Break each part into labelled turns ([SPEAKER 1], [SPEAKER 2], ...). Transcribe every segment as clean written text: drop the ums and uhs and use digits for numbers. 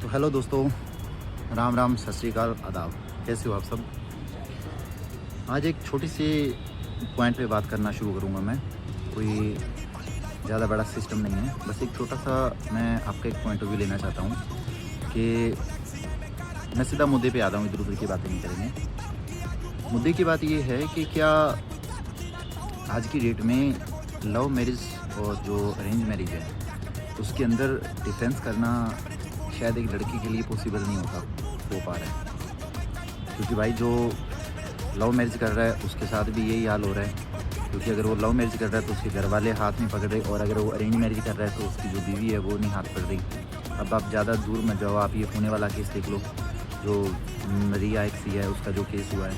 [SPEAKER 1] तो हेलो दोस्तों, राम राम, सत श्री अकाल, आदाब। कैसे हो आप सब? आज एक छोटी सी पॉइंट पे बात करना शुरू करूँगा मैं। कोई ज़्यादा बड़ा सिस्टम नहीं है, बस एक छोटा सा मैं आपका एक पॉइंट ऑफ व्यू लेना चाहता हूँ कि मैं सीधा मुद्दे पे आता हूँ, इधर उधर की बातें नहीं करेंगे। मुद्दे की बात ये है कि क्या आज की डेट में लव मैरिज और जो अरेंज मैरिज है उसके अंदर डिफरेंस करना शायद एक लड़की के लिए पॉसिबल नहीं हो पा रहा है। क्योंकि भाई जो लव मैरिज कर रहा है उसके साथ भी यही हाल हो रहा है। क्योंकि अगर वो लव मैरिज कर रहा है तो उसके घर वाले हाथ नहीं पकड़ रहे, और अगर वो अरेंज मैरिज कर रहा है तो उसकी जो बीवी है वो नहीं हाथ पकड़ रही। अब आप ज़्यादा दूर मत जाओ, आप ये पुणे वाला केस देख लो, जो रिया एक्सी है उसका जो केस हुआ है।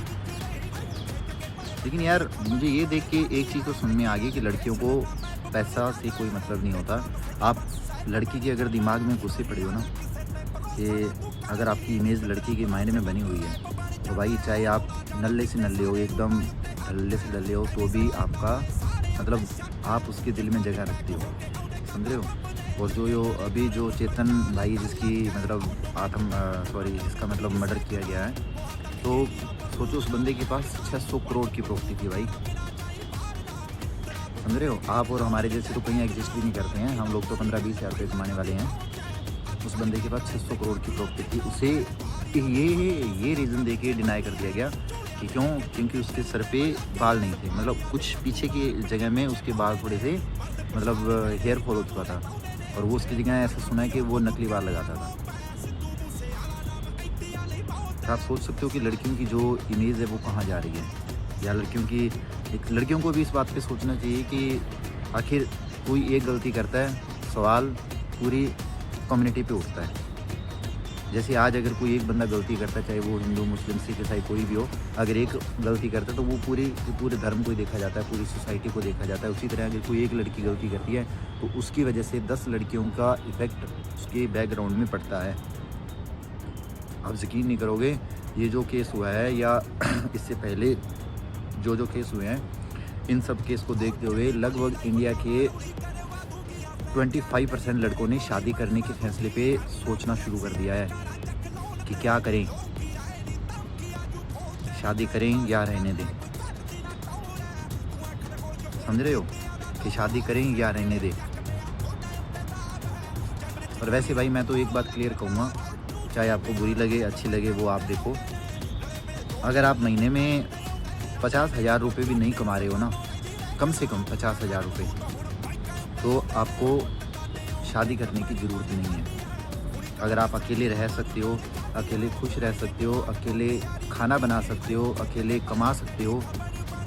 [SPEAKER 1] लेकिन यार मुझे ये देख के एक चीज़ तो समझ में आ गई कि लड़कियों को पैसा से कोई मतलब नहीं होता। आप लड़की के अगर दिमाग में घुसे पड़े हो ना कि अगर आपकी इमेज लड़की के मायने में बनी हुई है तो भाई चाहे आप नल्ले से नल्ले हो, एकदम ढल्ले से डल्ले हो, तो भी आपका मतलब आप उसके दिल में जगह रखते हो, समझ रहे हो। और जो अभी जो चेतन भाई जिसकी मतलब जिसका मतलब मर्डर किया गया है, तो सोचो उस बंदे के पास 600 करोड़ की प्रॉपर्टी थी भाई, समझ रहे हो। आप और हमारे जैसे तो कहीं एग्जिस्ट भी नहीं करते हैं, हम लोग तो 15-20 हज़ार रुपये कमाने वाले हैं। उस बंदे के पास 600 करोड़ की प्रॉपर्टी थी, उसे ये रीज़न दे के डिनाई कर दिया गया कि क्योंकि उसके सर पे बाल नहीं थे, मतलब कुछ पीछे की जगह में उसके बाल थोड़े से मतलब हेयर फॉल हो चुका था, और वो उसकी जगह ऐसा सुना है कि वो नकली बाल लगाता था। तो आप सोच सकते हो कि लड़कियों की जो इमेज है वो कहाँ जा रही है। या लड़कियों को भी इस बात पे सोचना चाहिए कि आखिर कोई एक गलती करता है, सवाल पूरी कम्युनिटी पे उठता है। जैसे आज अगर कोई एक बंदा गलती करता है, चाहे वो हिंदू, मुस्लिम, सिख, ईसाई कोई भी हो, अगर एक गलती करता है तो वो पूरे धर्म को देखा जाता है, पूरी सोसाइटी को देखा जाता है। उसी तरह अगर कोई एक लड़की गलती करती है तो उसकी वजह से 10 लड़कियों का इफ़ेक्ट उसके बैकग्राउंड में पड़ता है। आप यकीन नहीं करोगे, ये जो केस हुआ है या इससे पहले जो केस हुए हैं, इन सब केस को देखते हुए लगभग इंडिया के 25% लड़कों ने शादी करने के फैसले पे सोचना शुरू कर दिया है कि क्या करें, शादी करें या रहने दें। समझ रहे हो कि शादी करें या रहने दें। और वैसे भाई मैं तो एक बात क्लियर कहूँगा, चाहे आपको बुरी लगे अच्छी लगे वो आप देखो, अगर आप महीने में 50,000 रुपये भी नहीं कमा रहे हो ना, कम से कम 50,000 रुपये, तो आपको शादी करने की ज़रूरत नहीं है। अगर आप अकेले रह सकते हो, अकेले खुश रह सकते हो, अकेले खाना बना सकते हो, अकेले कमा सकते हो,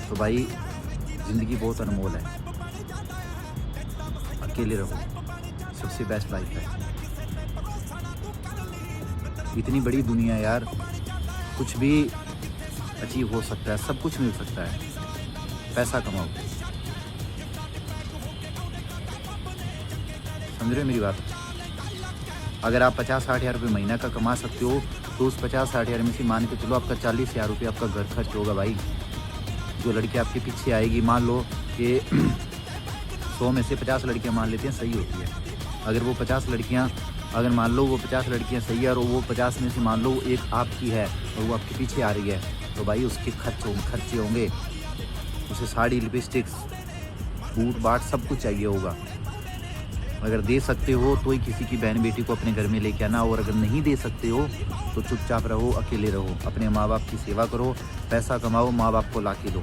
[SPEAKER 1] तो भाई ज़िंदगी बहुत अनमोल है। अकेले रहो, सबसे बेस्ट लाइफ है। इतनी बड़ी दुनिया यार, कुछ भी अचीव हो सकता है, सब कुछ मिल सकता है, पैसा कमाओ। समझ रहे हो मेरी बात? अगर आप 50-60 हज़ार रुपये महीना का कमा सकते हो तो उस 50-60 हज़ार में से मान के चलो आपका 40,000 रुपये आपका घर खर्च होगा भाई। जो लड़की आपके पीछे आएगी, मान लो कि 100 में से 50 लड़कियां मान लेते हैं सही होती है। अगर मान लो वो 50 लड़कियां सही है और वो 50 में से मान लो एक आपकी है और वो आपके पीछे आ रही है, तो भाई उसके खर्चे होंगे, उसे साड़ी, लिपस्टिक्स, बूट बाट सब कुछ चाहिए होगा। अगर दे सकते हो तो ही किसी की बहन बेटी को अपने घर में लेके आना, और अगर नहीं दे सकते हो तो चुपचाप रहो, अकेले रहो, अपने माँ बाप की सेवा करो, पैसा कमाओ, माँ बाप को लाके दो।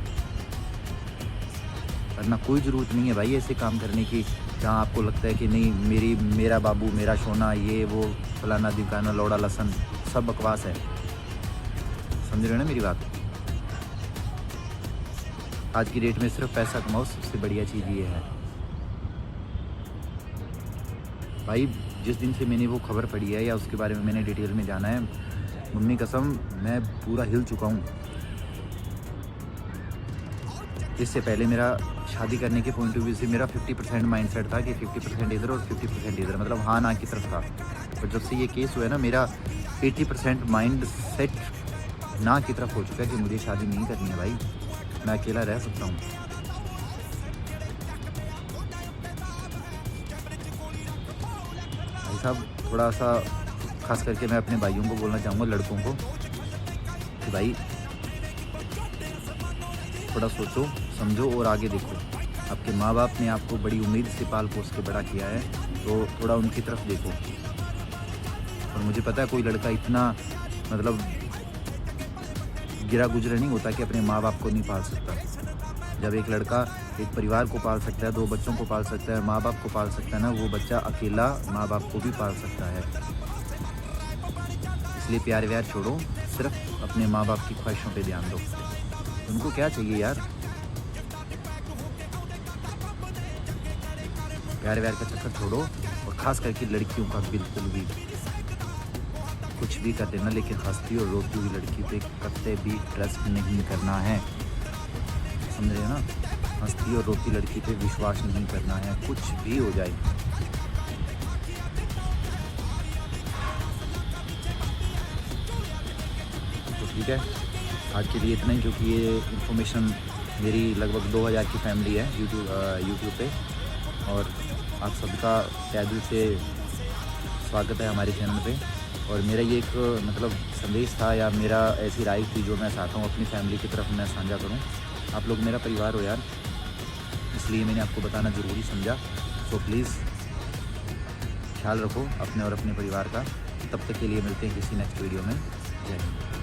[SPEAKER 1] वरना कोई ज़रूरत नहीं है भाई ऐसे काम करने की जहाँ आपको लगता है कि नहीं मेरा बाबू, मेरा सोना, ये वो फलाना दिकाना, लौड़ा लसन, सब बकवास है। समझ रहे हो ना मेरी बात? आज की डेट में सिर्फ पैसा कमाओ, सबसे बढ़िया चीज़ ये है भाई। जिस दिन से मैंने वो खबर पढ़ी है या उसके बारे में मैंने डिटेल में जाना है, मम्मी कसम मैं पूरा हिल चुका हूँ। इससे पहले मेरा शादी करने के पॉइंट ऑफ व्यू से मेरा 50% माइंडसेट था कि 50% इधर और 50% इधर, मतलब हाँ ना की तरफ था। और जब से ये केस हुआ है ना, मेरा 80% माइंड सेट ना की तरफ हो चुका है कि मुझे शादी नहीं करनी है भाई, मैं अकेला रह सकता हूँ। भाई साहब थोड़ा सा ख़ास करके मैं अपने भाइयों को बोलना चाहूँगा, लड़कों को, कि भाई थोड़ा सोचो, समझो और आगे देखो। आपके माँ बाप ने आपको बड़ी उम्मीद से पाल पोस के बड़ा किया है, तो थोड़ा उनकी तरफ देखो। और मुझे पता है कोई लड़का इतना मतलब गिरा गुजरा नहीं होता कि अपने माँ बाप को नहीं पाल सकता। जब एक लड़का एक परिवार को पाल सकता है, 2 बच्चों को पाल सकता है, माँ बाप को पाल सकता है ना, वो बच्चा अकेला माँ बाप को भी पाल सकता है। इसलिए प्यार व्यार छोड़ो, सिर्फ अपने माँ बाप की ख्वाहिशों पे ध्यान दो। उनको क्या चाहिए यार, प्यार व्यार का चक्कर छोड़ो। और ख़ास करके लड़कियों का बिल्कुल भी कुछ भी कर देना, लेकिन हंसती और रोती हुई लड़की पे कतई भी ट्रस्ट नहीं करना है, समझ रहे हो ना। हंसती और रोती लड़की पे विश्वास नहीं करना है, कुछ भी हो जाए। तो ठीक है, आज के लिए इतना ही, क्योंकि ये इन्फॉर्मेशन मेरी लगभग 2000 की फैमिली है यूट्यूब पे, और आप सबका तहे दिल से स्वागत है हमारे चैनल पे। और मेरा ये एक मतलब संदेश था, या मेरा ऐसी राय थी जो मैं चाहता हूँ अपनी फैमिली की तरफ मैं साझा करूँ। आप लोग मेरा परिवार हो यार, इसलिए मैंने आपको बताना ज़रूरी समझा। सो प्लीज़ ख्याल रखो अपने और अपने परिवार का। तब तक के लिए मिलते हैं किसी नेक्स्ट वीडियो में। जय हिंद।